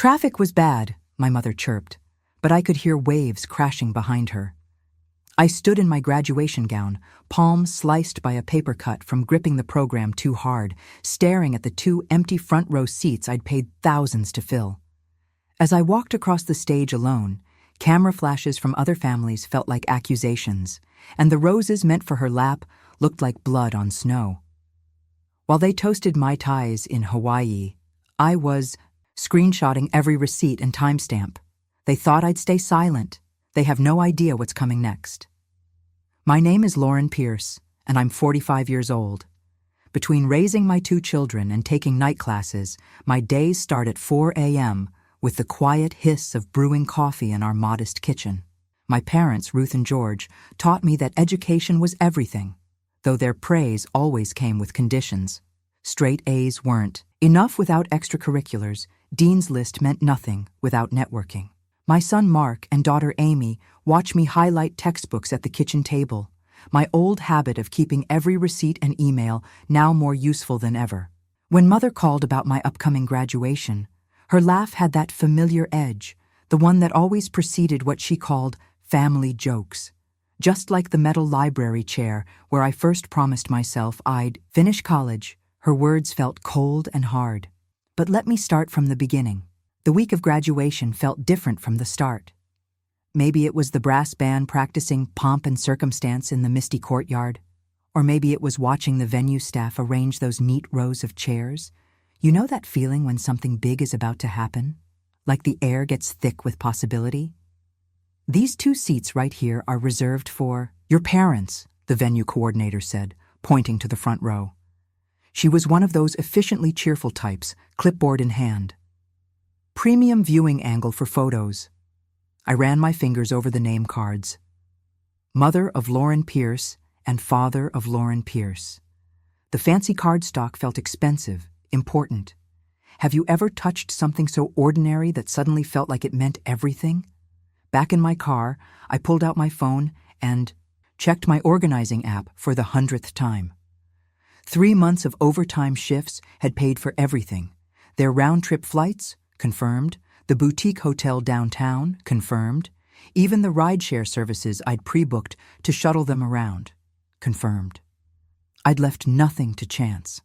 Traffic was bad, my mother chirped, but I could hear waves crashing behind her. I stood in my graduation gown, palms sliced by a paper cut from gripping the program too hard, staring at the 2 empty front row seats I'd paid thousands to fill. As I walked across the stage alone, camera flashes from other families felt like accusations, and the roses meant for her lap looked like blood on snow. While they toasted Mai Tais in Hawaii, I was screenshotting every receipt and timestamp. They thought I'd stay silent. They have no idea what's coming next. My name is Lauren Pierce, and I'm 45 years old. Between raising my 2 children and taking night classes, my days start at 4 a.m. with the quiet hiss of brewing coffee in our modest kitchen. My parents, Ruth and George, taught me that education was everything, though their praise always came with conditions. Straight A's weren't enough without extracurriculars. Dean's List meant nothing without networking. My son Mark and daughter Amy watch me highlight textbooks at the kitchen table, my old habit of keeping every receipt and email now more useful than ever. When Mother called about my upcoming graduation, her laugh had that familiar edge, the one that always preceded what she called family jokes. Just like the metal library chair where I first promised myself I'd finish college, her words felt cold and hard. But let me start from the beginning. The week of graduation felt different from the start. Maybe it was the brass band practicing Pomp and Circumstance in the misty courtyard, or maybe it was watching the venue staff arrange those neat rows of chairs. You know that feeling when something big is about to happen? Like the air gets thick with possibility? These 2 seats right here are reserved for your parents, the venue coordinator said, pointing to the front row. She was one of those efficiently cheerful types, clipboard in hand. Premium viewing angle for photos. I ran my fingers over the name cards. Mother of Lauren Pierce and father of Lauren Pierce. The fancy cardstock felt expensive, important. Have you ever touched something so ordinary that suddenly felt like it meant everything? Back in my car, I pulled out my phone and checked my organizing app for the 100th time. 3 months of overtime shifts had paid for everything. Their round-trip flights, confirmed. The boutique hotel downtown, confirmed. Even the rideshare services I'd pre-booked to shuttle them around, confirmed. I'd left nothing to chance.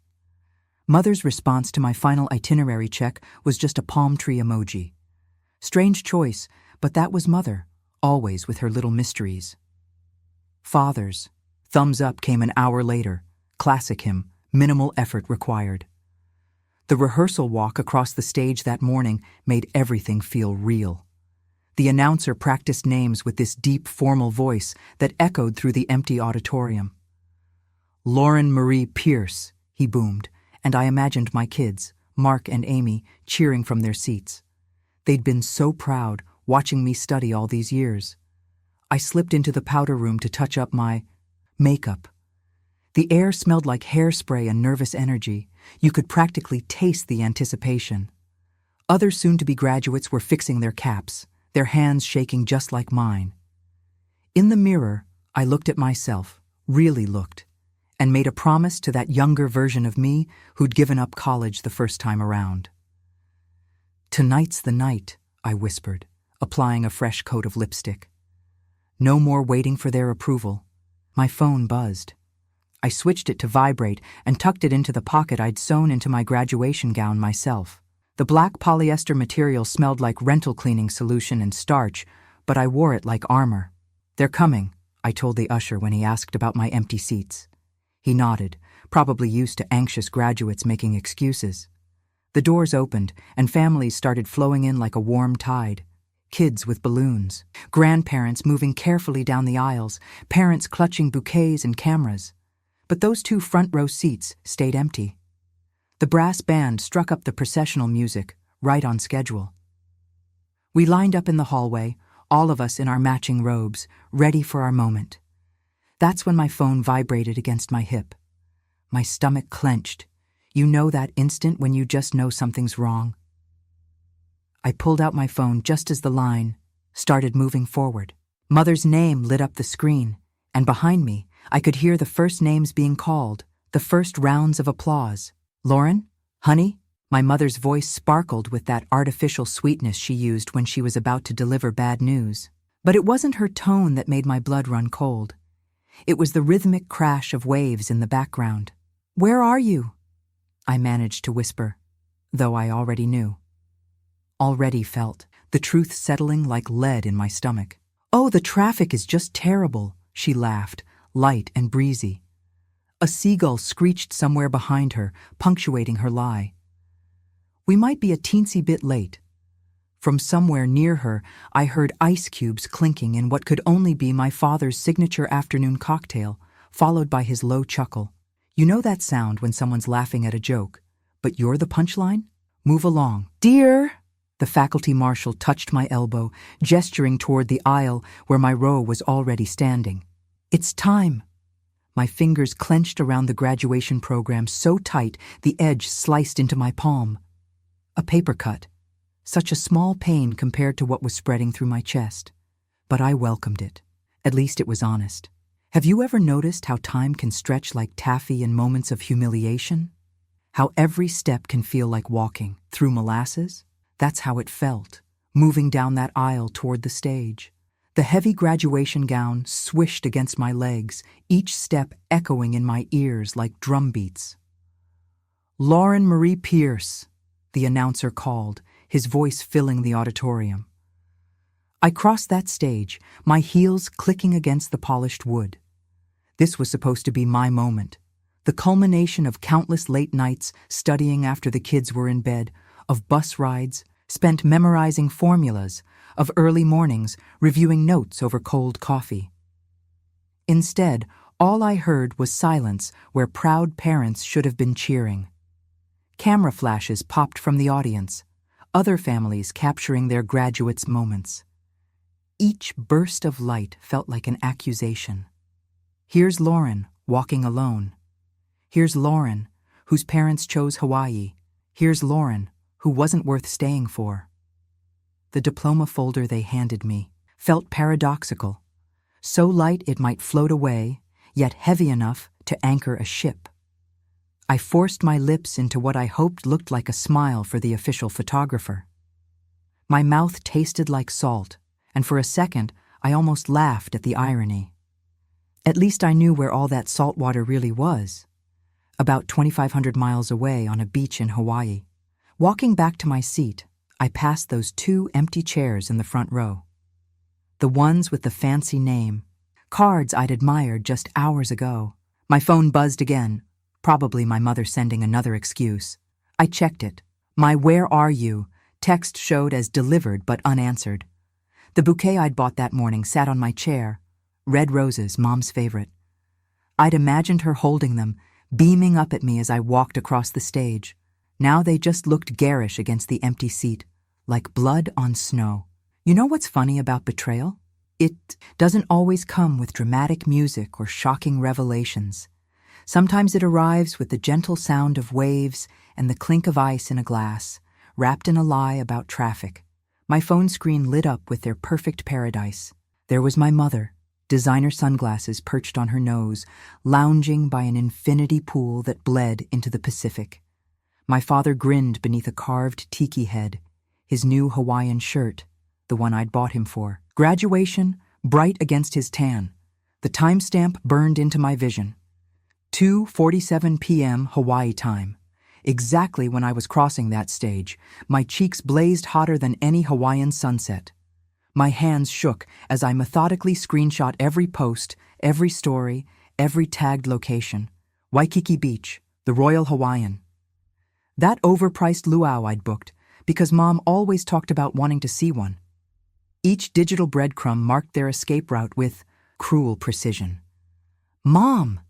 Mother's response to my final itinerary check was just a palm tree emoji. Strange choice, but that was Mother, always with her little mysteries. Father's thumbs up came an hour later. Classic him, minimal effort required. The rehearsal walk across the stage that morning made everything feel real. The announcer practiced names with this deep, formal voice that echoed through the empty auditorium. Lauren Marie Pierce, he boomed, and I imagined my kids, Mark and Amy, cheering from their seats. They'd been so proud, watching me study all these years. I slipped into the powder room to touch up my makeup. The air smelled like hairspray and nervous energy. You could practically taste the anticipation. Other soon-to-be graduates were fixing their caps, their hands shaking just like mine. In the mirror, I looked at myself, really looked, and made a promise to that younger version of me who'd given up college the first time around. "Tonight's the night," I whispered, applying a fresh coat of lipstick. No more waiting for their approval. My phone buzzed. I switched it to vibrate and tucked it into the pocket I'd sewn into my graduation gown myself. The black polyester material smelled like rental cleaning solution and starch, but I wore it like armor. "They're coming," I told the usher when he asked about my empty seats. He nodded, probably used to anxious graduates making excuses. The doors opened, and families started flowing in like a warm tide. Kids with balloons, grandparents moving carefully down the aisles, parents clutching bouquets and cameras. But those 2 front-row seats stayed empty. The brass band struck up the processional music, right on schedule. We lined up in the hallway, all of us in our matching robes, ready for our moment. That's when my phone vibrated against my hip. My stomach clenched. You know that instant when you just know something's wrong? I pulled out my phone just as the line started moving forward. Mother's name lit up the screen, and behind me, I could hear the first names being called, the first rounds of applause. "Lauren? Honey? My mother's voice sparkled with that artificial sweetness she used when she was about to deliver bad news. But it wasn't her tone that made my blood run cold. It was the rhythmic crash of waves in the background. "Where are you?" I managed to whisper, though I already knew. Already felt the truth settling like lead in my stomach. "Oh, the traffic is just terrible," she laughed, light and breezy. A seagull screeched somewhere behind her, punctuating her lie. We might be a teensy bit late. From somewhere near her, I heard ice cubes clinking in what could only be my father's signature afternoon cocktail, followed by his low chuckle. You know that sound when someone's laughing at a joke, but you're the punchline? Move along. "Dear!" The faculty marshal touched my elbow, gesturing toward the aisle where my row was already standing. "It's time." My fingers clenched around the graduation program so tight the edge sliced into my palm. A paper cut. Such a small pain compared to what was spreading through my chest. But I welcomed it. At least it was honest. Have you ever noticed how time can stretch like taffy in moments of humiliation? How every step can feel like walking through molasses? That's how it felt, moving down that aisle toward the stage. The heavy graduation gown swished against my legs, each step echoing in my ears like drum beats. "Lauren Marie Pierce," the announcer called, his voice filling the auditorium. I crossed that stage, my heels clicking against the polished wood. This was supposed to be my moment, the culmination of countless late nights studying after the kids were in bed, of bus rides, spent memorizing formulas, of early mornings reviewing notes over cold coffee. Instead, all I heard was silence where proud parents should have been cheering. Camera flashes popped from the audience, other families capturing their graduates' moments. Each burst of light felt like an accusation. Here's Lauren, walking alone. Here's Lauren, whose parents chose Hawaii. Here's Lauren, who wasn't worth staying for. The diploma folder they handed me felt paradoxical, so light it might float away, yet heavy enough to anchor a ship. I forced my lips into what I hoped looked like a smile for the official photographer. My mouth tasted like salt, and for a second I almost laughed at the irony. At least I knew where all that salt water really was, about 2,500 miles away on a beach in Hawaii. Walking back to my seat, I passed those 2 empty chairs in the front row. The ones with the fancy name, cards I'd admired just hours ago. My phone buzzed again, probably my mother sending another excuse. I checked it. My "Where are you?" text showed as delivered but unanswered. The bouquet I'd bought that morning sat on my chair, red roses, Mom's favorite. I'd imagined her holding them, beaming up at me as I walked across the stage. Now they just looked garish against the empty seat, like blood on snow. You know what's funny about betrayal? It doesn't always come with dramatic music or shocking revelations. Sometimes it arrives with the gentle sound of waves and the clink of ice in a glass, wrapped in a lie about traffic. My phone screen lit up with their perfect paradise. There was my mother, designer sunglasses perched on her nose, lounging by an infinity pool that bled into the Pacific. My father grinned beneath a carved tiki head, his new Hawaiian shirt, the one I'd bought him for. Graduation, bright against his tan. The timestamp burned into my vision. 2:47 p.m. Hawaii time. Exactly when I was crossing that stage, my cheeks blazed hotter than any Hawaiian sunset. My hands shook as I methodically screenshot every post, every story, every tagged location. Waikiki Beach, the Royal Hawaiian. That overpriced luau I'd booked, because Mom always talked about wanting to see one. Each digital breadcrumb marked their escape route with cruel precision. "Mom!"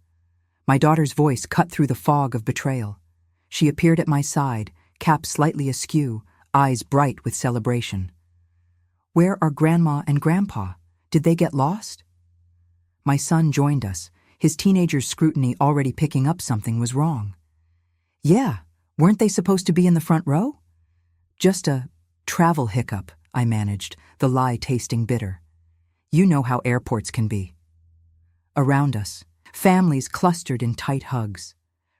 My daughter's voice cut through the fog of betrayal. She appeared at my side, cap slightly askew, eyes bright with celebration. "Where are Grandma and Grandpa? Did they get lost?" My son joined us, his teenager's scrutiny already picking up something was wrong. "Yeah, weren't they supposed to be in the front row?" "Just a travel hiccup," I managed, the lie tasting bitter. "You know how airports can be." Around us, families clustered in tight hugs.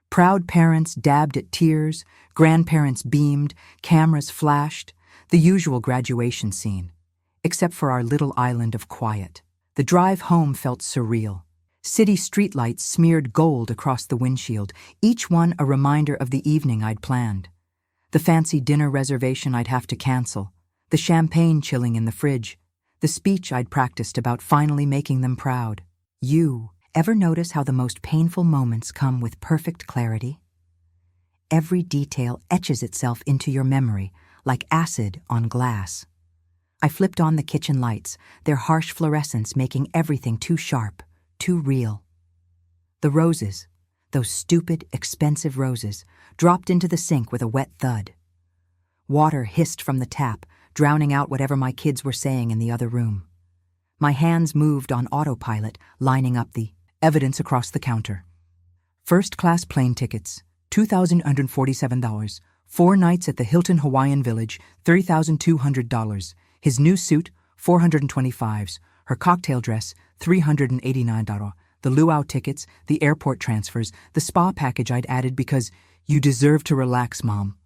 Proud parents dabbed at tears, grandparents beamed, cameras flashed, the usual graduation scene, except for our little island of quiet. The drive home felt surreal. City streetlights smeared gold across the windshield, each one a reminder of the evening I'd planned. The fancy dinner reservation I'd have to cancel, the champagne chilling in the fridge, the speech I'd practiced about finally making them proud. You ever notice how the most painful moments come with perfect clarity? Every detail etches itself into your memory like acid on glass. I flipped on the kitchen lights, their harsh fluorescence making everything too sharp, too real. The roses, those stupid, expensive roses, dropped into the sink with a wet thud. Water hissed from the tap, drowning out whatever my kids were saying in the other room. My hands moved on autopilot, lining up the evidence across the counter. First-class plane tickets, $2,147. 4 nights at the Hilton Hawaiian Village, $3,200. His new suit, $425. Her cocktail dress, $389. The luau tickets, the airport transfers, the spa package I'd added because you deserve to relax, Mom.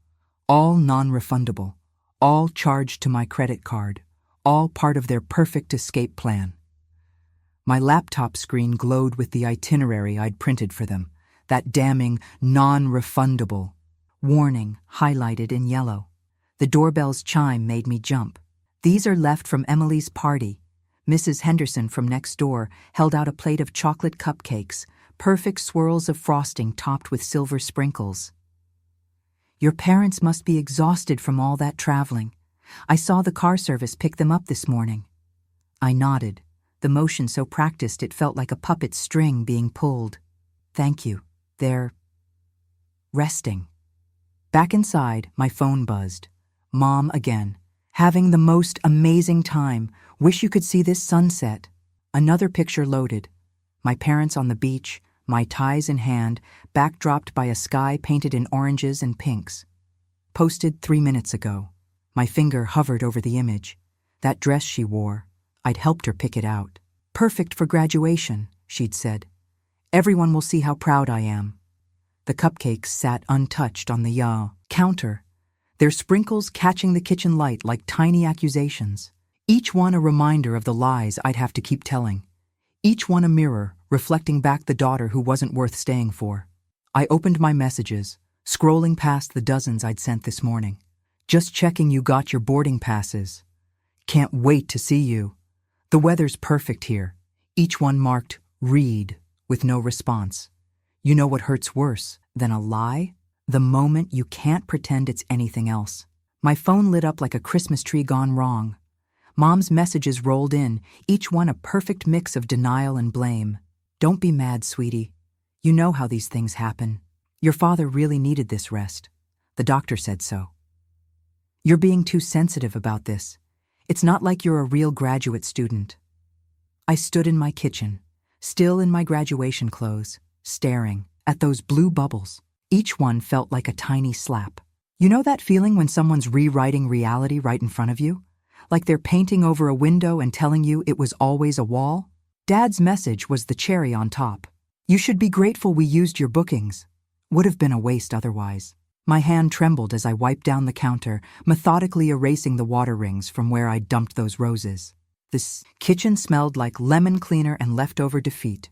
All non-refundable. All charged to my credit card. All part of their perfect escape plan. My laptop screen glowed with the itinerary I'd printed for them. That damning non-refundable warning highlighted in yellow. The doorbell's chime made me jump. These are left from Emily's party. Mrs. Henderson from next door held out a plate of chocolate cupcakes, perfect swirls of frosting topped with silver sprinkles. Your parents must be exhausted from all that traveling. I saw the car service pick them up this morning. I nodded, the motion so practiced it felt like a puppet string being pulled. Thank you. They're resting. Back inside, my phone buzzed. Mom again. Having the most amazing time. Wish you could see this sunset. Another picture loaded. My parents on the beach, my ties in hand, backdropped by a sky painted in oranges and pinks. Posted 3 minutes ago. My finger hovered over the image. That dress she wore, I'd helped her pick it out. Perfect for graduation, she'd said. Everyone will see how proud I am. The cupcakes sat untouched on the counter, their sprinkles catching the kitchen light like tiny accusations. Each one a reminder of the lies I'd have to keep telling. Each one a mirror reflecting back the daughter who wasn't worth staying for. I opened my messages, scrolling past the dozens I'd sent this morning. Just checking you got your boarding passes. Can't wait to see you. The weather's perfect here. Each one marked read with no response. You know what hurts worse than a lie? The moment you can't pretend it's anything else. My phone lit up like a Christmas tree gone wrong. Mom's messages rolled in, each one a perfect mix of denial and blame. Don't be mad, sweetie. You know how these things happen. Your father really needed this rest. The doctor said so. You're being too sensitive about this. It's not like you're a real graduate student. I stood in my kitchen, still in my graduation clothes, staring at those blue bubbles. Each one felt like a tiny slap. You know that feeling when someone's rewriting reality right in front of you? Like they're painting over a window and telling you it was always a wall? Dad's message was the cherry on top. You should be grateful we used your bookings. Would have been a waste otherwise. My hand trembled as I wiped down the counter, methodically erasing the water rings from where I'd dumped those roses. This kitchen smelled like lemon cleaner and leftover defeat.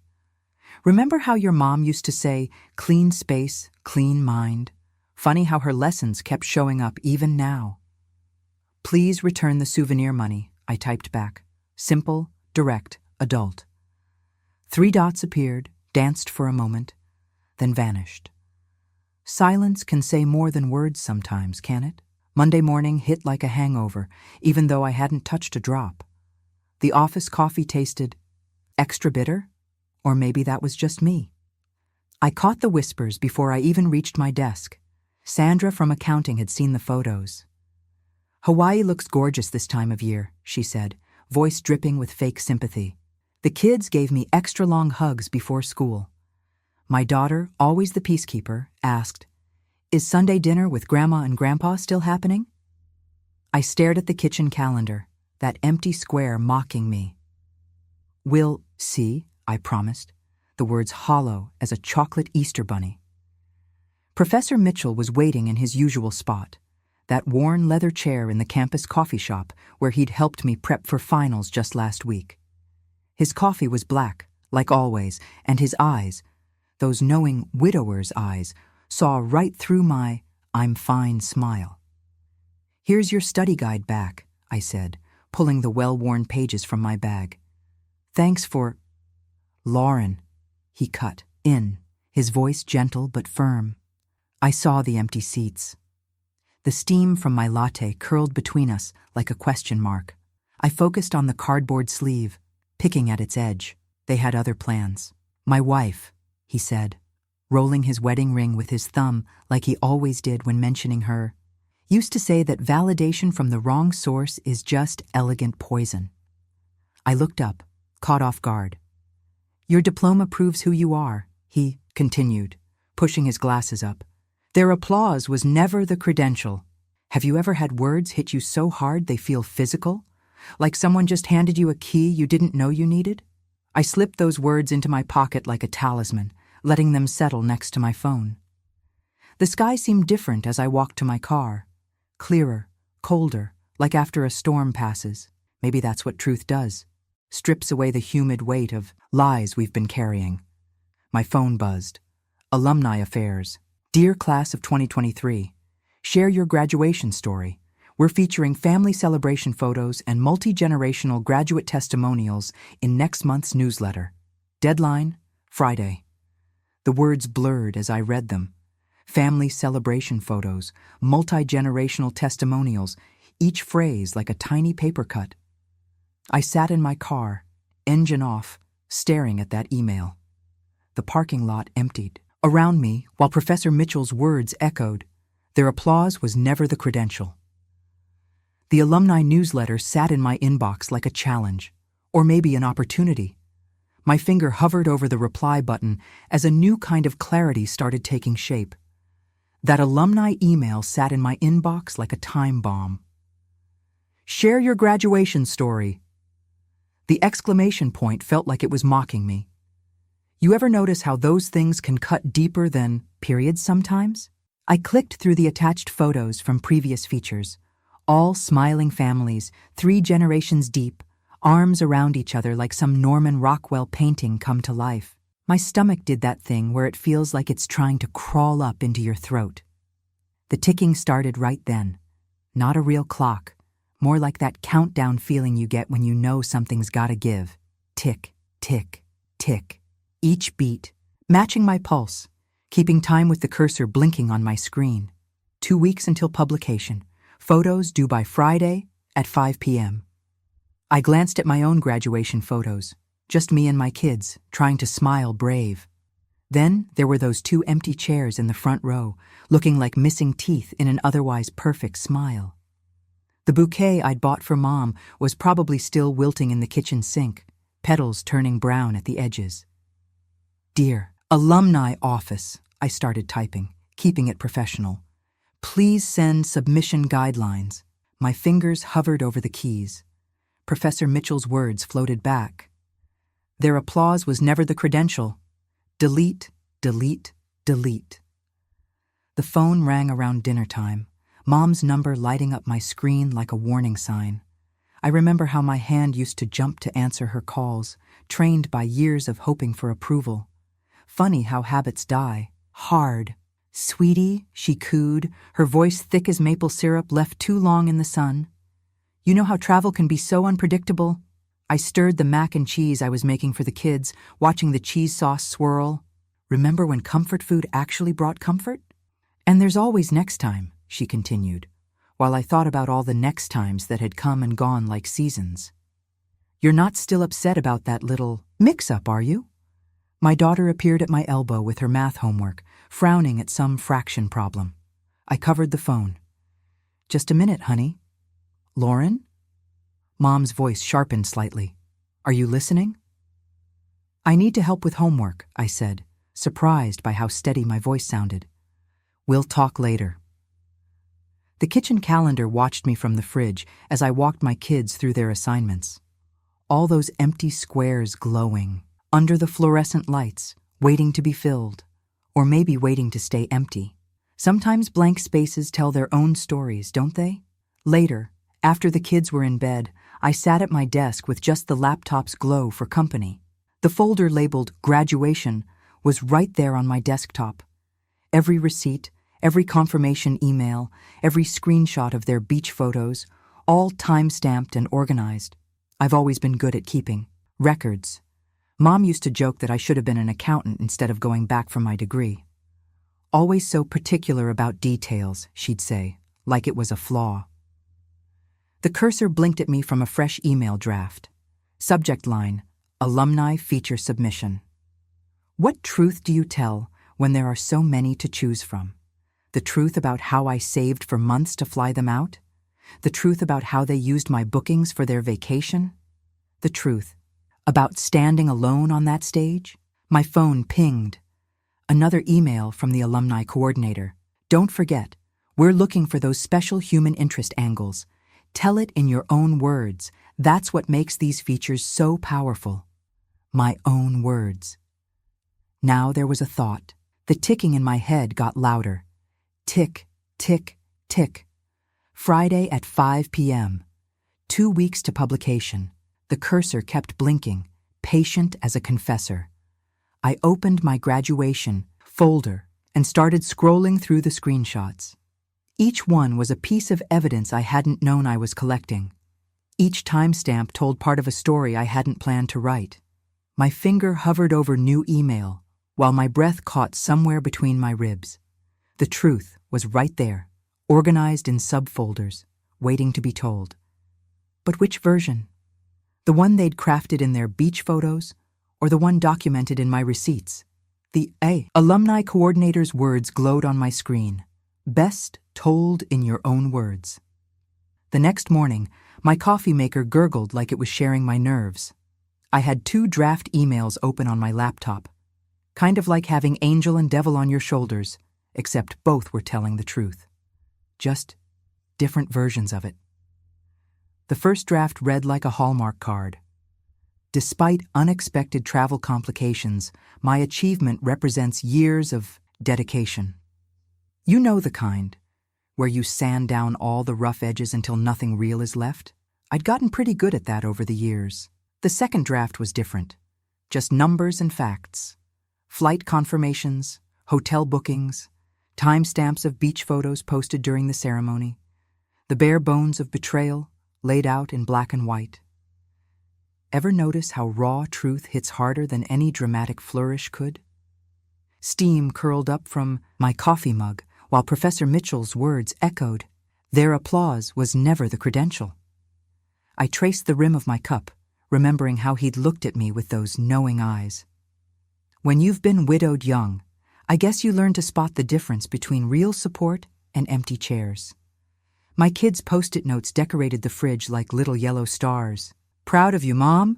Remember how your mom used to say, clean space, clean mind? Funny how her lessons kept showing up even now. Please return the souvenir money, I typed back. Simple, direct, adult. 3 dots appeared, danced for a moment, then vanished. Silence can say more than words sometimes, can it? Monday morning hit like a hangover, even though I hadn't touched a drop. The office coffee tasted extra bitter, or maybe that was just me. I caught the whispers before I even reached my desk. Sandra from accounting had seen the photos. Hawaii looks gorgeous this time of year, she said, voice dripping with fake sympathy. The kids gave me extra long hugs before school. My daughter, always the peacekeeper, asked, "Is Sunday dinner with Grandma and Grandpa still happening?" I stared at the kitchen calendar, that empty square mocking me. "We'll see," I promised, the words hollow as a chocolate Easter bunny. Professor Mitchell was waiting in his usual spot, that worn leather chair in the campus coffee shop where he'd helped me prep for finals just last week. His coffee was black, like always, and his eyes, those knowing widower's eyes, saw right through my "I'm fine" smile. "Here's your study guide back," I said, pulling the well-worn pages from my bag. "Thanks for—" "Lauren," he cut in, his voice gentle but firm. I saw the empty seats. The steam from my latte curled between us like a question mark. I focused on the cardboard sleeve, picking at its edge. They had other plans. "My wife," he said, rolling his wedding ring with his thumb like he always did when mentioning her, "used to say that validation from the wrong source is just elegant poison." I looked up, caught off guard. "Your diploma proves who you are," he continued, pushing his glasses up. "Their applause was never the credential. Have you ever had words hit you so hard they feel physical? Like someone just handed you a key you didn't know you needed?" I slipped those words into my pocket like a talisman, letting them settle next to my phone. The sky seemed different as I walked to my car. Clearer, colder, like after a storm passes. Maybe that's what truth does. Strips away the humid weight of lies we've been carrying. My phone buzzed. Alumni affairs. "Dear class of 2023, share your graduation story. We're featuring family celebration photos and multi-generational graduate testimonials in next month's newsletter. Deadline, Friday." The words blurred as I read them. Family celebration photos, multi-generational testimonials, each phrase like a tiny paper cut. I sat in my car, engine off, staring at that email. The parking lot emptied. Around me, while Professor Mitchell's words echoed, their applause was never the credential. The alumni newsletter sat in my inbox like a challenge, or maybe an opportunity. My finger hovered over the reply button as a new kind of clarity started taking shape. That alumni email sat in my inbox like a time bomb. "Share your graduation story." The exclamation point felt like it was mocking me. You ever notice how those things can cut deeper than periods sometimes? I clicked through the attached photos from previous features. All smiling families, 3 generations deep, arms around each other like some Norman Rockwell painting come to life. My stomach did that thing where it feels like it's trying to crawl up into your throat. The ticking started right then. Not a real clock, more like that countdown feeling you get when you know something's gotta give. Tick, tick, tick. Each beat, matching my pulse, keeping time with the cursor blinking on my screen. 2 weeks until publication. Photos due by Friday at 5 p.m. I glanced at my own graduation photos, just me and my kids, trying to smile brave. Then there were those 2 empty chairs in the front row, looking like missing teeth in an otherwise perfect smile. The bouquet I'd bought for Mom was probably still wilting in the kitchen sink, petals turning brown at the edges. "Dear Alumni Office," I started typing, keeping it professional. "Please send submission guidelines." My fingers hovered over the keys. Professor Mitchell's words floated back. Their applause was never the credential. Delete, delete, delete. The phone rang around dinner time, Mom's number lighting up my screen like a warning sign. I remember how my hand used to jump to answer her calls, trained by years of hoping for approval. Funny how habits die. Hard. "Sweetie," she cooed, her voice thick as maple syrup left too long in the sun. "You know how travel can be so unpredictable?" I stirred the mac and cheese I was making for the kids, watching the cheese sauce swirl. "Remember when comfort food actually brought comfort?" "And there's always next time," she continued, while I thought about all the next times that had come and gone like seasons. "You're not still upset about that little mix-up, are you?" My daughter appeared at my elbow with her math homework, frowning at some fraction problem. I covered the phone. "Just a minute, honey." "Lauren?" Mom's voice sharpened slightly. "Are you listening?" "I need to help with homework," I said, surprised by how steady my voice sounded. "We'll talk later." The kitchen calendar watched me from the fridge as I walked my kids through their assignments. All those empty squares glowing, under the fluorescent lights, waiting to be filled, or maybe waiting to stay empty. Sometimes blank spaces tell their own stories, don't they? Later, after the kids were in bed, I sat at my desk with just the laptop's glow for company. The folder labeled Graduation was right there on my desktop. Every receipt, every confirmation email, every screenshot of their beach photos, all time-stamped and organized. I've always been good at keeping records. Mom used to joke that I should have been an accountant instead of going back for my degree. Always so particular about details, she'd say, like it was a flaw. The cursor blinked at me from a fresh email draft. Subject line, Alumni Feature Submission. What truth do you tell when there are so many to choose from? The truth about how I saved for months to fly them out? The truth about how they used my bookings for their vacation? The truth about standing alone on that stage? My phone pinged. Another email from the alumni coordinator. Don't forget, we're looking for those special human interest angles. Tell it in your own words. That's what makes these features so powerful. My own words. Now there was a thought. The ticking in my head got louder. Tick, tick, tick. Friday at 5 p.m. 2 weeks to publication. The cursor kept blinking, patient as a confessor. I opened my graduation folder and started scrolling through the screenshots. Each one was a piece of evidence I hadn't known I was collecting. Each timestamp told part of a story I hadn't planned to write. My finger hovered over new email, while my breath caught somewhere between my ribs. The truth was right there, organized in subfolders, waiting to be told. But which version? The one they'd crafted in their beach photos, or the one documented in my receipts? The alumni coordinator's words glowed on my screen. Best told in your own words. The next morning, my coffee maker gurgled like it was sharing my nerves. I had 2 draft emails open on my laptop. Kind of like having angel and devil on your shoulders, except both were telling the truth. Just different versions of it. The first draft read like a Hallmark card. Despite unexpected travel complications, my achievement represents years of dedication. You know the kind, where you sand down all the rough edges until nothing real is left? I'd gotten pretty good at that over the years. The second draft was different. Just numbers and facts. Flight confirmations, hotel bookings, timestamps of beach photos posted during the ceremony, the bare bones of betrayal laid out in black and white. Ever notice how raw truth hits harder than any dramatic flourish could? Steam curled up from my coffee mug while Professor Mitchell's words echoed. Their applause was never the credential. I traced the rim of my cup, remembering how he'd looked at me with those knowing eyes. When you've been widowed young, I guess you learn to spot the difference between real support and empty chairs. My kids' Post-it notes decorated the fridge like little yellow stars. Proud of you, Mom.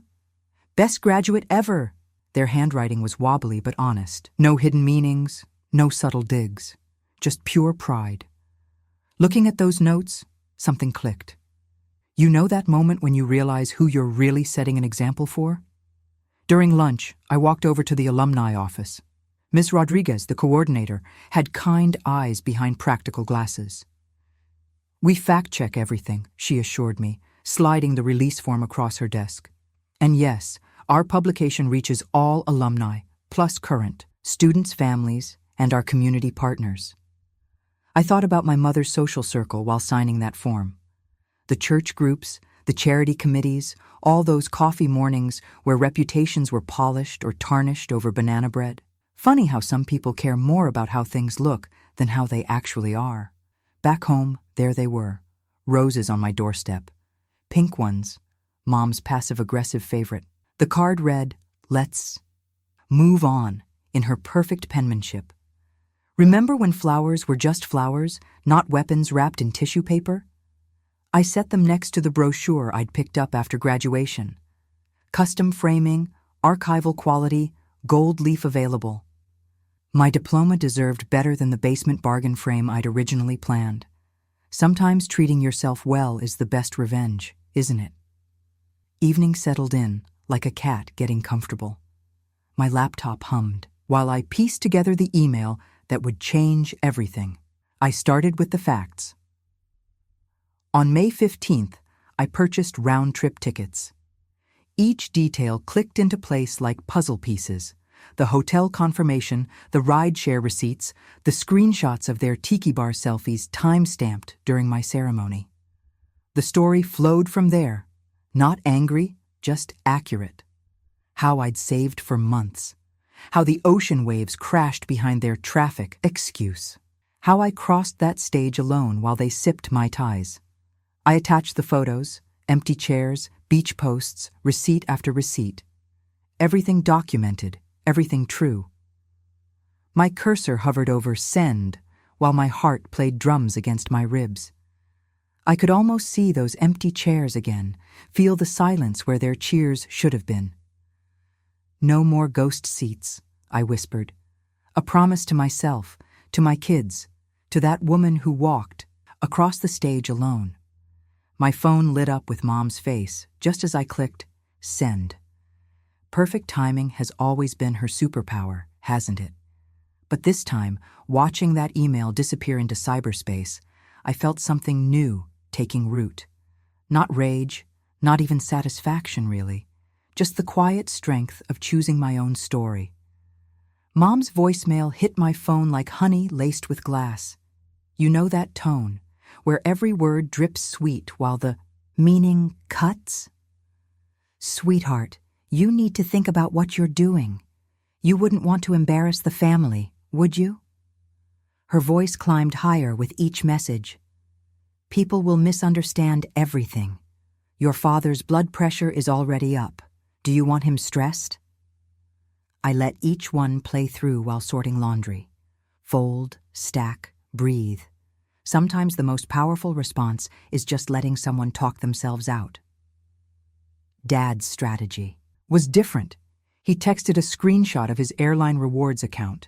Best graduate ever. Their handwriting was wobbly but honest. No hidden meanings, no subtle digs. Just pure pride. Looking at those notes, something clicked. You know that moment when you realize who you're really setting an example for? During lunch, I walked over to the alumni office. Ms. Rodriguez, the coordinator, had kind eyes behind practical glasses. We fact-check everything, she assured me, sliding the release form across her desk. And yes, our publication reaches all alumni, plus current, students' families, and our community partners. I thought about my mother's social circle while signing that form. The church groups, the charity committees, all those coffee mornings where reputations were polished or tarnished over banana bread. Funny how some people care more about how things look than how they actually are. Back home, there they were, roses on my doorstep. Pink ones, Mom's passive-aggressive favorite. The card read, "Let's move on," in her perfect penmanship. Remember when flowers were just flowers, not weapons wrapped in tissue paper? I set them next to the brochure I'd picked up after graduation. Custom framing, archival quality, gold leaf available. My diploma deserved better than the basement bargain frame I'd originally planned. Sometimes treating yourself well is the best revenge, isn't it? Evening settled in, like a cat getting comfortable. My laptop hummed, while I pieced together the email that would change everything. I started with the facts. On May 15th, I purchased round-trip tickets. Each detail clicked into place like puzzle pieces. The hotel confirmation, the ride-share receipts, the screenshots of their tiki bar selfies time-stamped during my ceremony. The story flowed from there, not angry, just accurate. How I'd saved for months. How the ocean waves crashed behind their traffic excuse. How I crossed that stage alone while they sipped Mai Tais. I attached the photos, empty chairs, beach posts, receipt after receipt. Everything documented, everything true. My cursor hovered over send while my heart played drums against my ribs. I could almost see those empty chairs again, feel the silence where their cheers should have been. No more ghost seats, I whispered. A promise to myself, to my kids, to that woman who walked across the stage alone. My phone lit up with Mom's face just as I clicked send. Perfect timing has always been her superpower, hasn't it? But this time, watching that email disappear into cyberspace, I felt something new taking root. Not rage, not even satisfaction, really. Just the quiet strength of choosing my own story. Mom's voicemail hit my phone like honey laced with glass. You know that tone, where every word drips sweet while the meaning cuts? Sweetheart, you need to think about what you're doing. You wouldn't want to embarrass the family, would you? Her voice climbed higher with each message. People will misunderstand everything. Your father's blood pressure is already up. Do you want him stressed? I let each one play through while sorting laundry. Fold, stack, breathe. Sometimes the most powerful response is just letting someone talk themselves out. Dad's strategy was different. He texted a screenshot of his airline rewards account.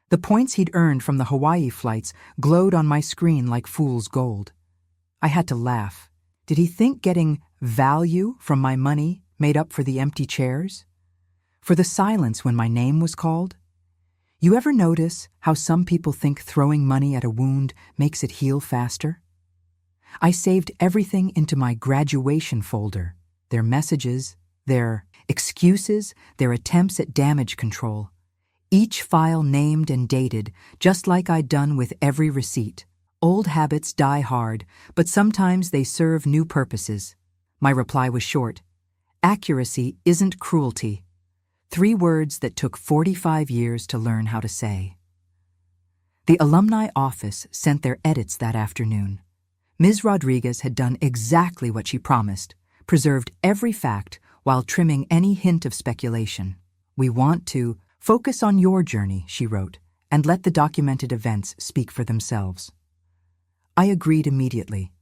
The points he'd earned from the Hawaii flights glowed on my screen like fool's gold. I had to laugh. Did he think getting value from my money made up for the empty chairs? For the silence when my name was called? You ever notice how some people think throwing money at a wound makes it heal faster? I saved everything into my graduation folder. Their messages, their excuses, their attempts at damage control. Each file named and dated, just like I'd done with every receipt. Old habits die hard, but sometimes they serve new purposes. My reply was short. Accuracy isn't cruelty. 3 words that took 45 years to learn how to say. The alumni office sent their edits that afternoon. Ms. Rodriguez had done exactly what she promised, preserved every fact while trimming any hint of speculation. We want to focus on your journey, she wrote, and let the documented events speak for themselves. I agreed immediately.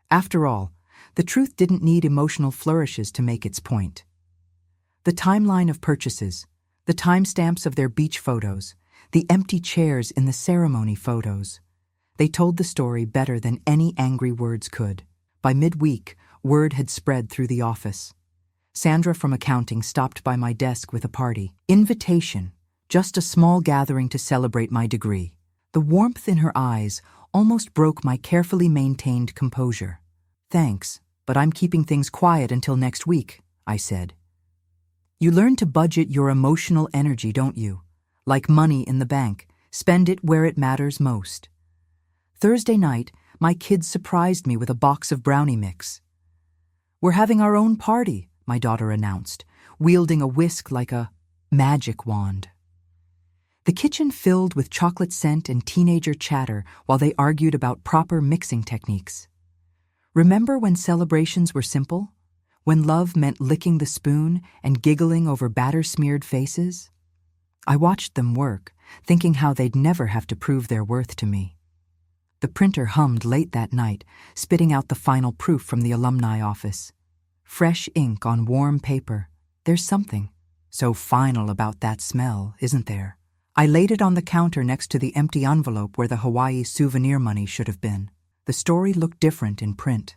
After all, the truth didn't need emotional flourishes to make its point. The timeline of purchases, the timestamps of their beach photos, the empty chairs in the ceremony photos. They told the story better than any angry words could. By midweek, word had spread through the office. Sandra from accounting stopped by my desk with a party. Invitation, just a small gathering to celebrate my degree. The warmth in her eyes almost broke my carefully maintained composure. Thanks, but I'm keeping things quiet until next week, I said. You learn to budget your emotional energy, don't you? Like money in the bank, spend it where it matters most. Thursday night, my kids surprised me with a box of brownie mix. We're having our own party, my daughter announced, wielding a whisk like a magic wand. The kitchen filled with chocolate scent and teenager chatter while they argued about proper mixing techniques. Remember when celebrations were simple? When love meant licking the spoon and giggling over batter-smeared faces? I watched them work, thinking how they'd never have to prove their worth to me. The printer hummed late that night, spitting out the final proof from the alumni office. Fresh ink on warm paper. There's something so final about that smell, isn't there? I laid it on the counter next to the empty envelope where the Hawaii souvenir money should have been. The story looked different in print.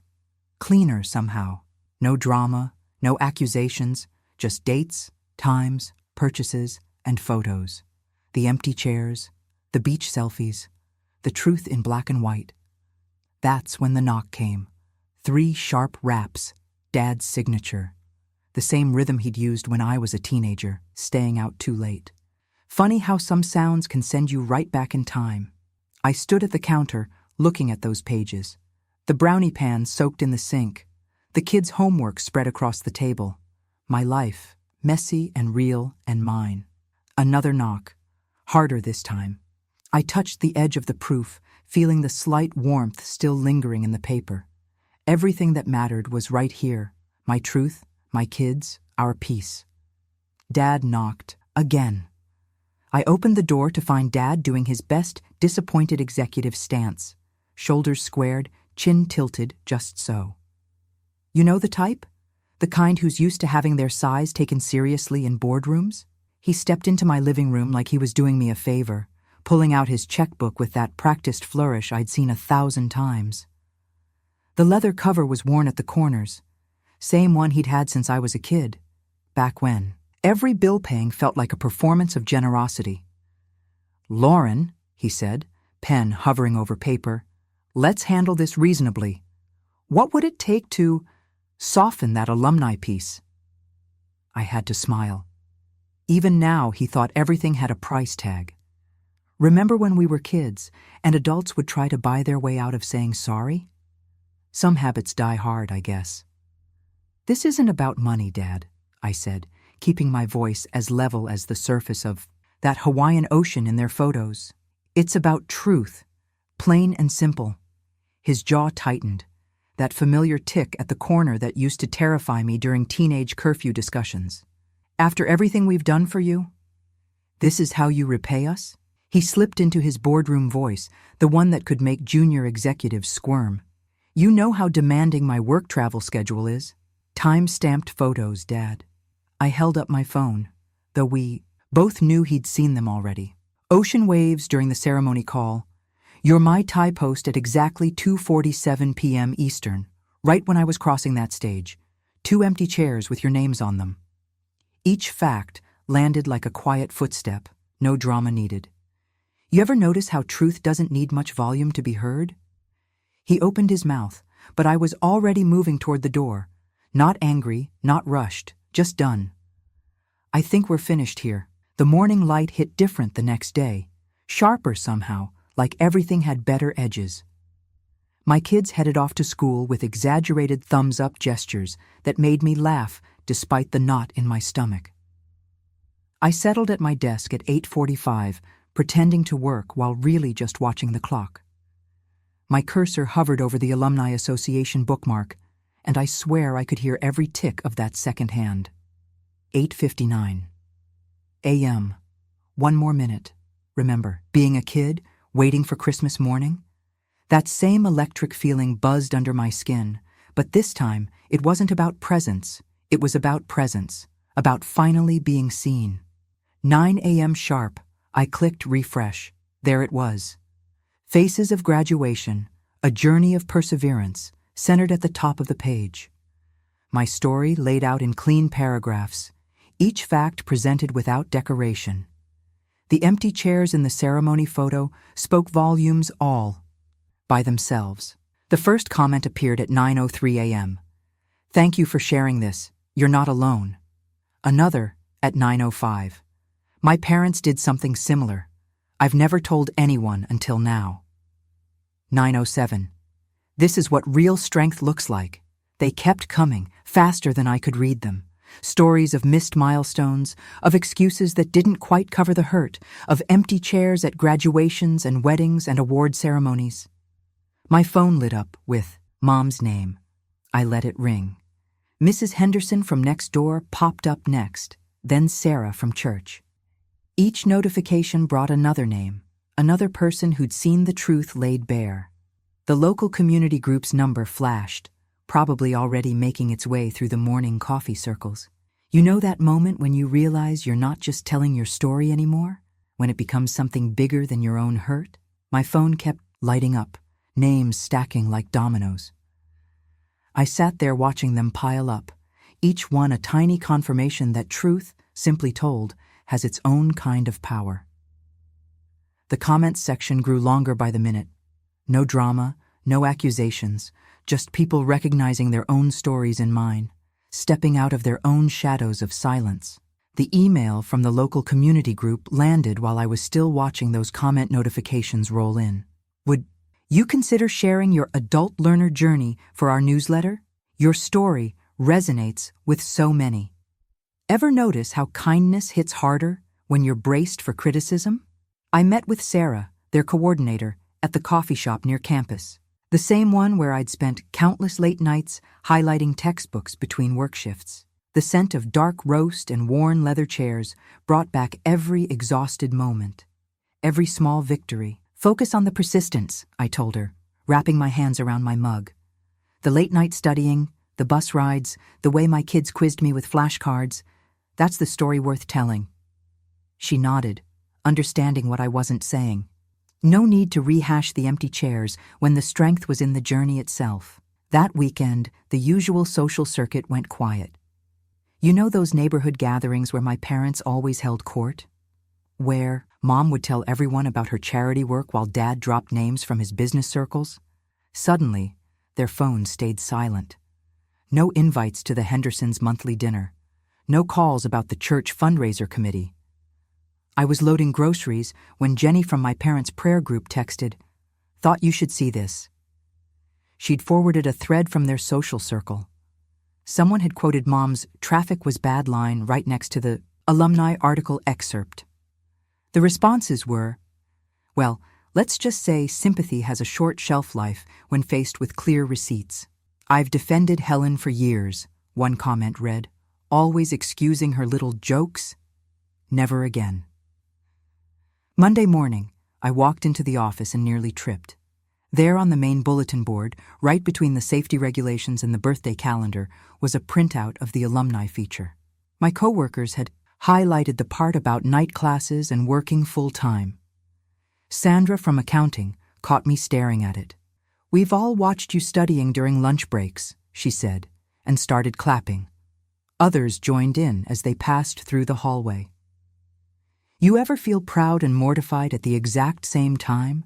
Cleaner somehow. No drama, no accusations, just dates, times, purchases, and photos. The empty chairs, the beach selfies, the the truth in black and white. That's when the knock came. 3 sharp raps, Dad's signature. The same rhythm he'd used when I was a teenager, staying out too late. Funny how some sounds can send you right back in time. I stood at the counter, looking at those pages. The brownie pan soaked in the sink. The kids' homework spread across the table. My life, messy and real and mine. Another knock. Harder this time. I touched the edge of the proof, feeling the slight warmth still lingering in the paper. Everything that mattered was right here. My truth, my kids, our peace. Dad knocked again. I opened the door to find Dad doing his best disappointed executive stance. Shoulders squared, chin tilted, just so. You know the type? The kind who's used to having their size taken seriously in boardrooms? He stepped into my living room like he was doing me a favor, pulling out his checkbook with that practiced flourish I'd seen 1,000 times. The leather cover was worn at the corners, same one he'd had since I was a kid, back when. Every bill paying felt like a performance of generosity. "Lauren," he said, pen hovering over paper, "let's handle this reasonably. What would it take to soften that alumni piece?" I had to smile. Even now, he thought everything had a price tag. Remember when we were kids and adults would try to buy their way out of saying sorry? Some habits die hard, I guess. "This isn't about money, Dad," I said, keeping my voice as level as the surface of that Hawaiian ocean in their photos. "It's about truth, plain and simple." His jaw tightened, that familiar tick at the corner that used to terrify me during teenage curfew discussions. "After everything we've done for you, this is how you repay us?" He slipped into his boardroom voice, the one that could make junior executives squirm. "You know how demanding my work travel schedule is." Time-stamped photos, Dad. I held up my phone, though we both knew he'd seen them already. Ocean waves during the ceremony call. Your Mai Tai post at exactly 2:47 p.m. Eastern, right when I was crossing that stage. 2 empty chairs with your names on them. Each fact landed like a quiet footstep, no drama needed. You ever notice how truth doesn't need much volume to be heard? He opened his mouth, but I was already moving toward the door. Not angry, not rushed, just done. "I think we're finished here." The morning light hit different the next day, sharper somehow, like everything had better edges. My kids headed off to school with exaggerated thumbs-up gestures that made me laugh despite the knot in my stomach. I settled at my desk at 8:45, pretending to work while really just watching the clock. My cursor hovered over the Alumni Association bookmark, and I swear I could hear every tick of that second hand. 8:59 a.m. 1 more minute. Remember, being a kid, waiting for Christmas morning? That same electric feeling buzzed under my skin, but this time it wasn't about presents, it was about presence, about finally being seen. 9 a.m. sharp, I clicked refresh. There it was. Faces of Graduation, a journey of perseverance, centered at the top of the page. My story laid out in clean paragraphs, each fact presented without decoration. The empty chairs in the ceremony photo spoke volumes all by themselves. The first comment appeared at 9:03 a.m. "Thank you for sharing this. You're not alone." Another at 9:05. "My parents did something similar. I've never told anyone until now." 9:07. "This is what real strength looks like." They kept coming, faster than I could read them. Stories of missed milestones, of excuses that didn't quite cover the hurt, of empty chairs at graduations and weddings and award ceremonies. My phone lit up with Mom's name. I let it ring. Mrs. Henderson from next door popped up next, then Sarah from church. Each notification brought another name, another person who'd seen the truth laid bare. The local community group's number flashed, probably already making its way through the morning coffee circles. You know that moment when you realize you're not just telling your story anymore? When it becomes something bigger than your own hurt? My phone kept lighting up, names stacking like dominoes. I sat there watching them pile up, each one a tiny confirmation that truth, simply told, has its own kind of power. The comments section grew longer by the minute. No drama, no accusations, just people recognizing their own stories in mine, stepping out of their own shadows of silence. The email from the local community group landed while I was still watching those comment notifications roll in. Would you consider sharing your adult learner journey for our newsletter? Your story resonates with so many. Ever notice how kindness hits harder when you're braced for criticism? I met with Sarah, their coordinator, at the coffee shop near campus. The same one where I'd spent countless late nights highlighting textbooks between work shifts. The scent of dark roast and worn leather chairs brought back every exhausted moment, every small victory. Focus on the persistence, I told her, wrapping my hands around my mug. The late night studying, the bus rides, the way my kids quizzed me with flashcards, that's the story worth telling. She nodded, understanding what I wasn't saying. No need to rehash the empty chairs when the strength was in the journey itself. That weekend, the usual social circuit went quiet. You know those neighborhood gatherings where my parents always held court? Where Mom would tell everyone about her charity work while Dad dropped names from his business circles? Suddenly, their phones stayed silent. No invites to the Hendersons' monthly dinner. No calls about the church fundraiser committee. I was loading groceries when Jenny from my parents' prayer group texted, "Thought you should see this." She'd forwarded a thread from their social circle. Someone had quoted Mom's "traffic was bad" line right next to the alumni article excerpt. The responses were, well, let's just say sympathy has a short shelf life when faced with clear receipts. "I've defended Helen for years," one comment read, "always excusing her little jokes. Never again." Monday morning, I walked into the office and nearly tripped. There on the main bulletin board, right between the safety regulations and the birthday calendar, was a printout of the alumni feature. My coworkers had highlighted the part about night classes and working full-time. Sandra from accounting caught me staring at it. "We've all watched you studying during lunch breaks," she said, and started clapping. Others joined in as they passed through the hallway. You ever feel proud and mortified at the exact same time?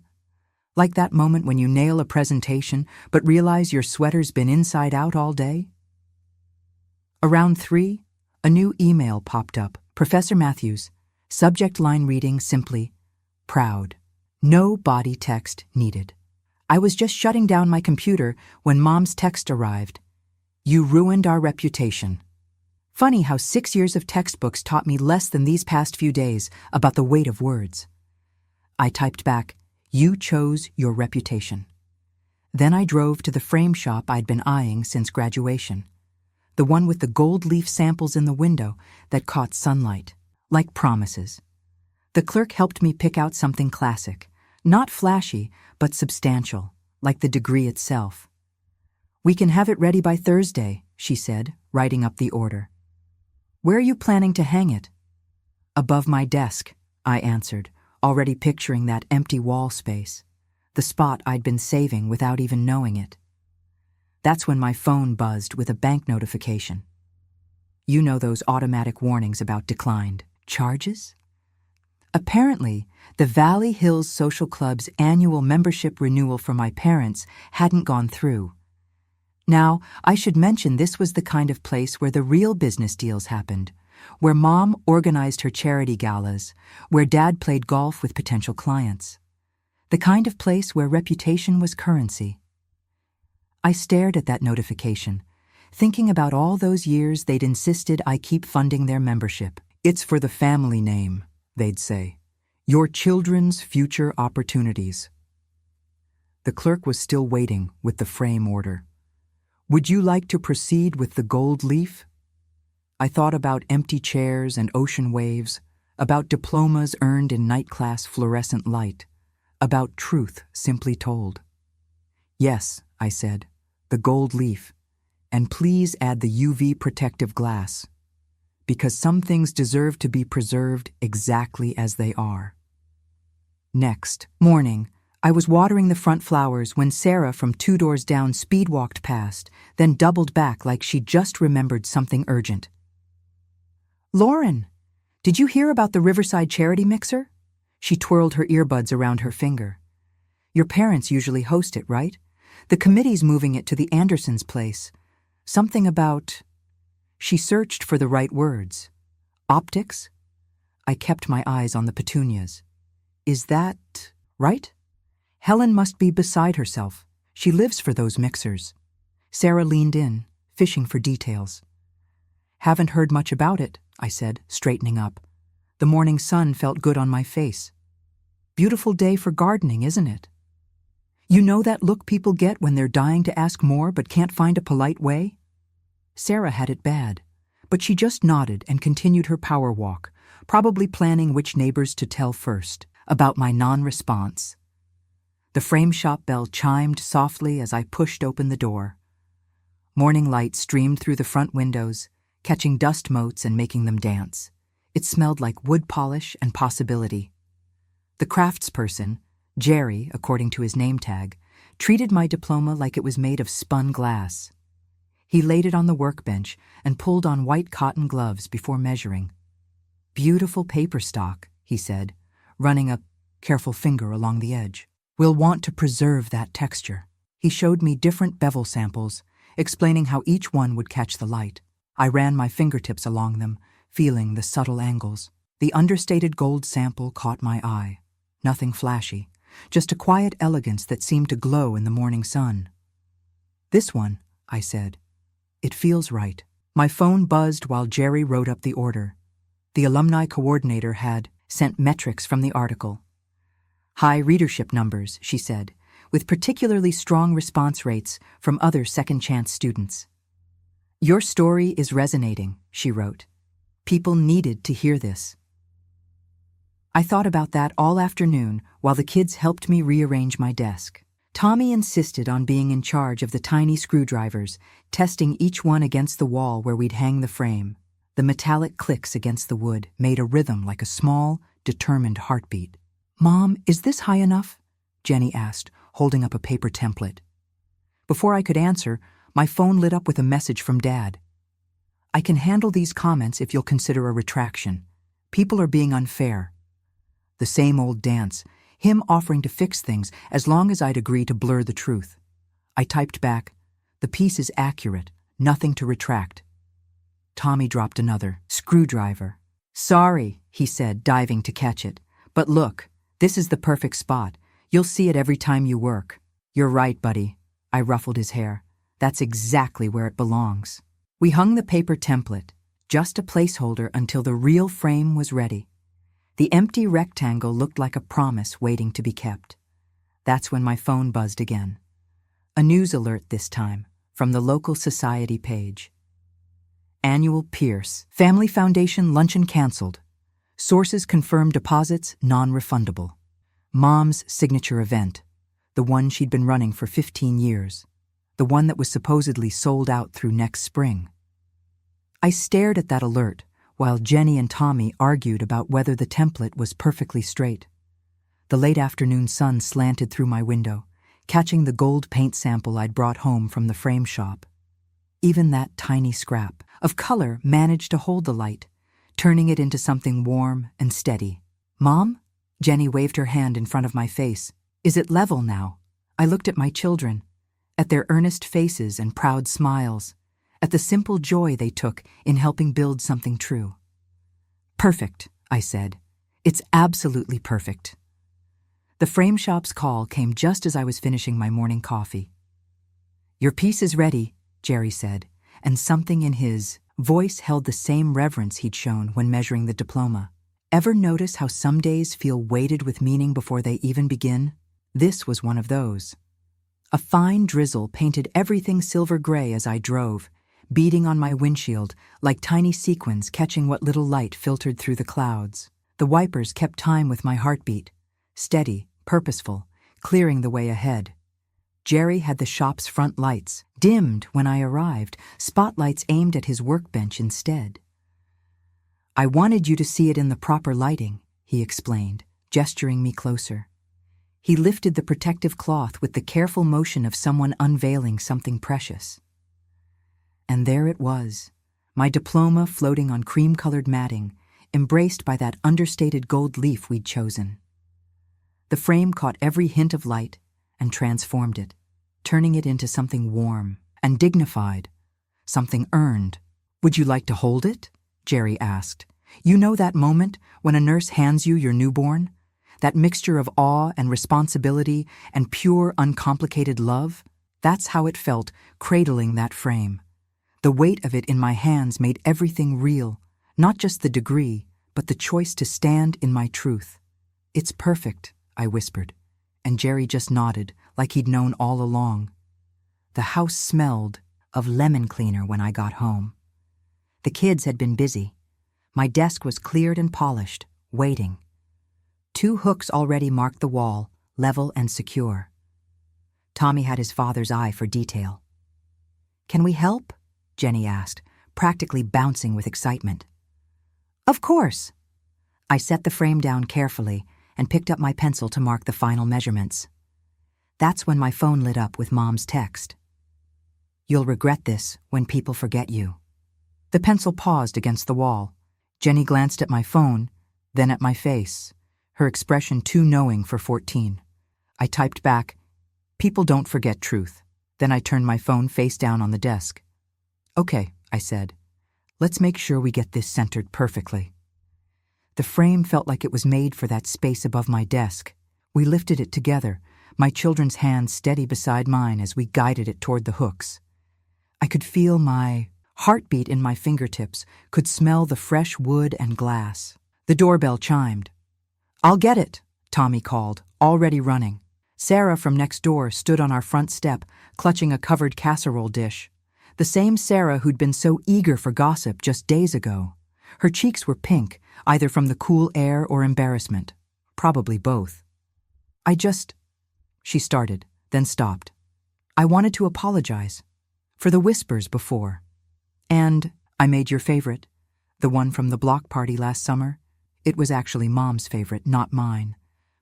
Like that moment when you nail a presentation but realize your sweater's been inside out all day? Around 3, a new email popped up. Professor Matthews, subject line reading simply, "Proud." No body text needed. I was just shutting down my computer when Mom's text arrived. "You ruined our reputation." Funny how 6 years of textbooks taught me less than these past few days about the weight of words. I typed back, "You chose your reputation." Then I drove to the frame shop I'd been eyeing since graduation. The one with the gold leaf samples in the window that caught sunlight, like promises. The clerk helped me pick out something classic, not flashy, but substantial, like the degree itself. "We can have it ready by Thursday," she said, writing up the order. "Where are you planning to hang it?" "Above my desk," I answered, already picturing that empty wall space, the spot I'd been saving without even knowing it. That's when my phone buzzed with a bank notification. You know those automatic warnings about declined charges? Apparently, the Valley Hills Social Club's annual membership renewal for my parents hadn't gone through. Now, I should mention this was the kind of place where the real business deals happened, where Mom organized her charity galas, where Dad played golf with potential clients. The kind of place where reputation was currency. I stared at that notification, thinking about all those years they'd insisted I keep funding their membership. "It's for the family name," they'd say. "Your children's future opportunities." The clerk was still waiting with the frame order. "Would you like to proceed with the gold leaf?" I thought about empty chairs and ocean waves, about diplomas earned in night class fluorescent light, about truth simply told. "Yes," I said, "the gold leaf, and please add the UV protective glass, because some things deserve to be preserved exactly as they are." Next morning, I was watering the front flowers when Sarah from 2 doors down speed-walked past, then doubled back like she just remembered something urgent. "Lauren, did you hear about the Riverside Charity Mixer?" She twirled her earbuds around her finger. Your parents usually host it, right? The committee's moving it to the Andersons' place. Something about... She searched for the right words. Optics? I kept my eyes on the petunias. Is that right? Helen must be beside herself. She lives for those mixers. Sarah leaned in, fishing for details. Haven't heard much about it, I said, straightening up. The morning sun felt good on my face. Beautiful day for gardening, isn't it? You know that look people get when they're dying to ask more but can't find a polite way? Sarah had it bad, but she just nodded and continued her power walk, probably planning which neighbors to tell first about my non-response. The frame shop bell chimed softly as I pushed open the door. Morning light streamed through the front windows, catching dust motes and making them dance. It smelled like wood polish and possibility. The craftsperson, Jerry, according to his name tag, treated my diploma like it was made of spun glass. He laid it on the workbench and pulled on white cotton gloves before measuring. Beautiful paper stock, he said, running a careful finger along the edge. We'll want to preserve that texture. He showed me different bevel samples, explaining how each one would catch the light. I ran my fingertips along them, feeling the subtle angles. The understated gold sample caught my eye. Nothing flashy, just a quiet elegance that seemed to glow in the morning sun. This one, I said. It feels right. My phone buzzed while Jerry wrote up the order. The alumni coordinator had sent metrics from the article. High readership numbers, she said, with particularly strong response rates from other second-chance students. Your story is resonating, she wrote. People needed to hear this. I thought about that all afternoon while the kids helped me rearrange my desk. Tommy insisted on being in charge of the tiny screwdrivers, testing each one against the wall where we'd hang the frame. The metallic clicks against the wood made a rhythm like a small, determined heartbeat. Mom, is this high enough? Jenny asked, holding up a paper template. Before I could answer, my phone lit up with a message from Dad. I can handle these comments if you'll consider a retraction. People are being unfair. The same old dance, him offering to fix things as long as I'd agree to blur the truth. I typed back, the piece is accurate, nothing to retract. Tommy dropped another, screwdriver. Sorry, he said, diving to catch it. But look, this is the perfect spot. You'll see it every time you work. You're right, buddy. I ruffled his hair. That's exactly where it belongs. We hung the paper template, just a placeholder until the real frame was ready. The empty rectangle looked like a promise waiting to be kept. That's when my phone buzzed again. A news alert this time, from the local society page. Annual Pierce. Family Foundation luncheon canceled. Sources confirm deposits non-refundable. Mom's signature event. The one she'd been running for 15 years. The one that was supposedly sold out through next spring. I stared at that alert while Jenny and Tommy argued about whether the template was perfectly straight. The late afternoon sun slanted through my window, catching the gold paint sample I'd brought home from the frame shop. Even that tiny scrap of color managed to hold the light, turning it into something warm and steady. Mom? Jenny waved her hand in front of my face. Is it level now? I looked at my children, at their earnest faces and proud smiles, at the simple joy they took in helping build something true. Perfect, I said. It's absolutely perfect. The frame shop's call came just as I was finishing my morning coffee. Your piece is ready, Jerry said, and something in his voice held the same reverence he'd shown when measuring the diploma. Ever notice how some days feel weighted with meaning before they even begin? This was one of those. A fine drizzle painted everything silver gray as I drove, beating on my windshield like tiny sequins catching what little light filtered through the clouds. The wipers kept time with my heartbeat, steady, purposeful, clearing the way ahead. Jerry had the shop's front lights, dimmed when I arrived, spotlights aimed at his workbench instead. I wanted you to see it in the proper lighting, he explained, gesturing me closer. He lifted the protective cloth with the careful motion of someone unveiling something precious. And there it was, my diploma floating on cream-colored matting, embraced by that understated gold leaf we'd chosen. The frame caught every hint of light and transformed it, turning it into something warm and dignified, something earned. "Would you like to hold it?" Jerry asked. "You know that moment when a nurse hands you your newborn? That mixture of awe and responsibility and pure, uncomplicated love? That's how it felt, cradling that frame. The weight of it in my hands made everything real, not just the degree, but the choice to stand in my truth. "It's perfect," I whispered, and Jerry just nodded, like he'd known all along. The house smelled of lemon cleaner when I got home. The kids had been busy. My desk was cleared and polished, waiting. 2 hooks already marked the wall, level and secure. Tommy had his father's eye for detail. "Can we help?" Jenny asked, practically bouncing with excitement. "Of course." I set the frame down carefully and picked up my pencil to mark the final measurements. That's when my phone lit up with Mom's text. "You'll regret this when people forget you." The pencil paused against the wall. Jenny glanced at my phone, then at my face, her expression too knowing for 14. I typed back, "People don't forget truth." Then I turned my phone face down on the desk. "Okay," I said. "Let's make sure we get this centered perfectly." The frame felt like it was made for that space above my desk. We lifted it together, my children's hands steady beside mine as we guided it toward the hooks. I could feel my heartbeat in my fingertips, could smell the fresh wood and glass. The doorbell chimed. "I'll get it," Tommy called, already running. Sarah from next door stood on our front step, clutching a covered casserole dish. The same Sarah who'd been so eager for gossip just days ago. Her cheeks were pink, either from the cool air or embarrassment. Probably both. She started, then stopped. "I wanted to apologize for the whispers before. And I made your favorite, the one from the block party last summer. It was actually Mom's favorite, not mine,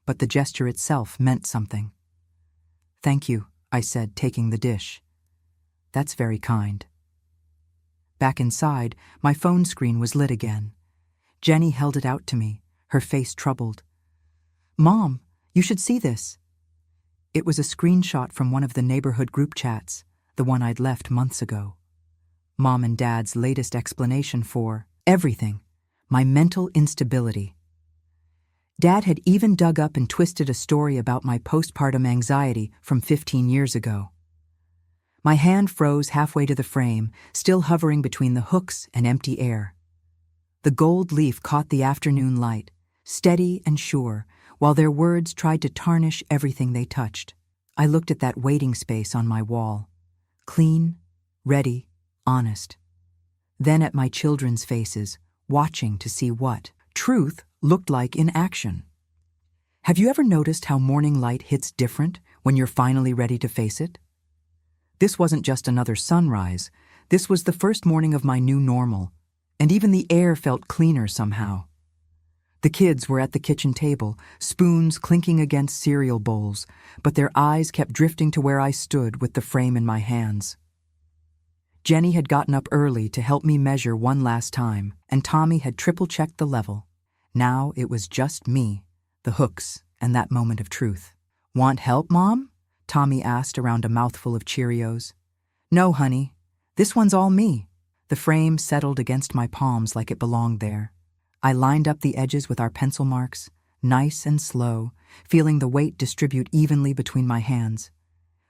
but the gesture itself meant something." "Thank you," I said, taking the dish. "That's very kind." Back inside, my phone screen was lit again. Jenny held it out to me, her face troubled. "Mom, you should see this." It was a screenshot from one of the neighborhood group chats, the one I'd left months ago. Mom and Dad's latest explanation for everything, my mental instability. Dad had even dug up and twisted a story about my postpartum anxiety from 15 years ago. My hand froze halfway to the frame, still hovering between the hooks and empty air. The gold leaf caught the afternoon light, steady and sure, while their words tried to tarnish everything they touched. I looked at that waiting space on my wall. Clean, ready, honest. Then at my children's faces, watching to see what truth looked like in action. Have you ever noticed how morning light hits different when you're finally ready to face it? This wasn't just another sunrise. This was the first morning of my new normal, and even the air felt cleaner somehow. The kids were at the kitchen table, spoons clinking against cereal bowls, but their eyes kept drifting to where I stood with the frame in my hands. Jenny had gotten up early to help me measure one last time, and Tommy had triple-checked the level. Now it was just me, the hooks, and that moment of truth. "Want help, Mom?" Tommy asked around a mouthful of Cheerios. "No, honey. This one's all me." The frame settled against my palms like it belonged there. I lined up the edges with our pencil marks, nice and slow, feeling the weight distribute evenly between my hands.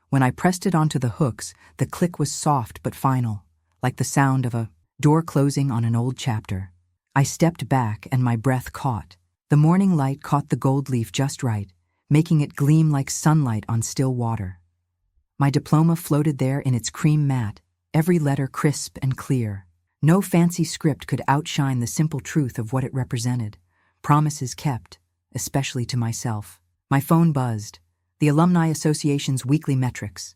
When I pressed it onto the hooks, the click was soft but final, like the sound of a door closing on an old chapter. I stepped back and my breath caught. The morning light caught the gold leaf just right, making it gleam like sunlight on still water. My diploma floated there in its cream matte, every letter crisp and clear. No fancy script could outshine the simple truth of what it represented. Promises kept, especially to myself. My phone buzzed. The Alumni Association's weekly metrics.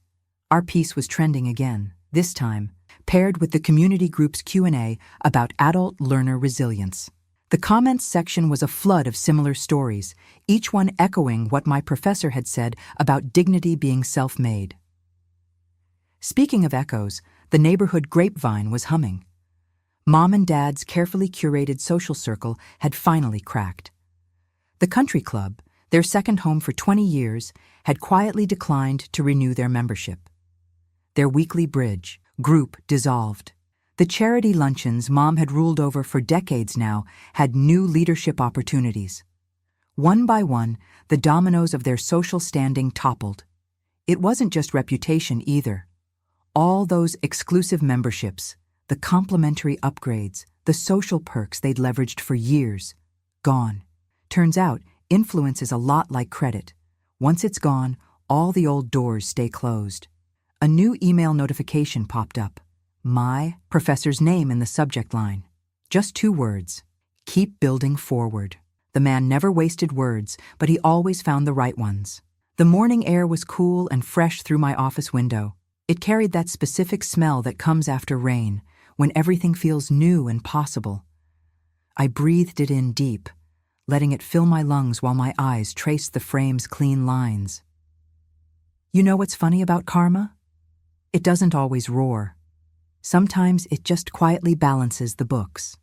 Our piece was trending again, this time, paired with the community group's Q&A about adult learner resilience. The comments section was a flood of similar stories, each one echoing what my professor had said about dignity being self-made. Speaking of echoes, the neighborhood grapevine was humming. Mom and Dad's carefully curated social circle had finally cracked. The country club, Their second home for 20 years had quietly declined to renew their membership. Their weekly bridge group dissolved. The charity luncheons Mom had ruled over for decades now had new leadership opportunities. One by one, the dominoes of their social standing toppled. It wasn't just reputation either. All those exclusive memberships, the complimentary upgrades, the social perks they'd leveraged for years, gone. Turns out, influence is a lot like credit. Once it's gone, all the old doors stay closed. A new email notification popped up. My professor's name in the subject line. Just 2 words. Keep building forward. The man never wasted words, but he always found the right ones. The morning air was cool and fresh through my office window. It carried that specific smell that comes after rain, when everything feels new and possible. I breathed it in deep, letting it fill my lungs while my eyes traced the frame's clean lines. You know what's funny about karma? It doesn't always roar. Sometimes it just quietly balances the books.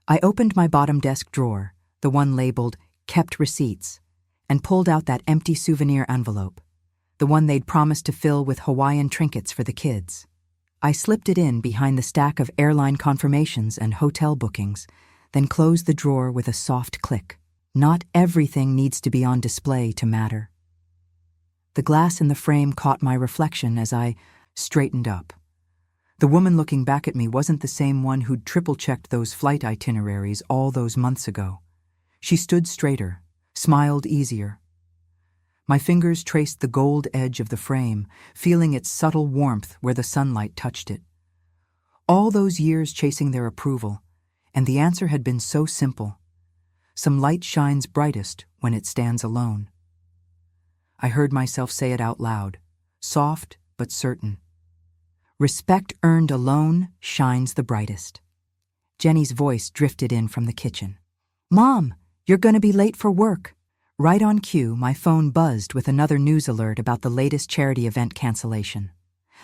I opened my bottom desk drawer, the one labeled Kept Receipts, and pulled out that empty souvenir envelope, the one they'd promised to fill with Hawaiian trinkets for the kids. I slipped it in behind the stack of airline confirmations and hotel bookings, then closed the drawer with a soft click. Not everything needs to be on display to matter. The glass in the frame caught my reflection as I straightened up. The woman looking back at me wasn't the same one who'd triple-checked those flight itineraries all those months ago. She stood straighter, smiled easier. My fingers traced the gold edge of the frame, feeling its subtle warmth where the sunlight touched it. All those years chasing their approval, and the answer had been so simple. Some light shines brightest when it stands alone. I heard myself say it out loud, soft but certain. Respect earned alone shines the brightest. Jenny's voice drifted in from the kitchen. Mom, you're gonna be late for work. Right on cue, my phone buzzed with another news alert about the latest charity event cancellation.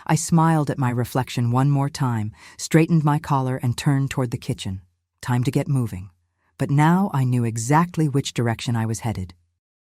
I smiled at my reflection one more time, straightened my collar, and turned toward the kitchen. Time to get moving. But now I knew exactly which direction I was headed.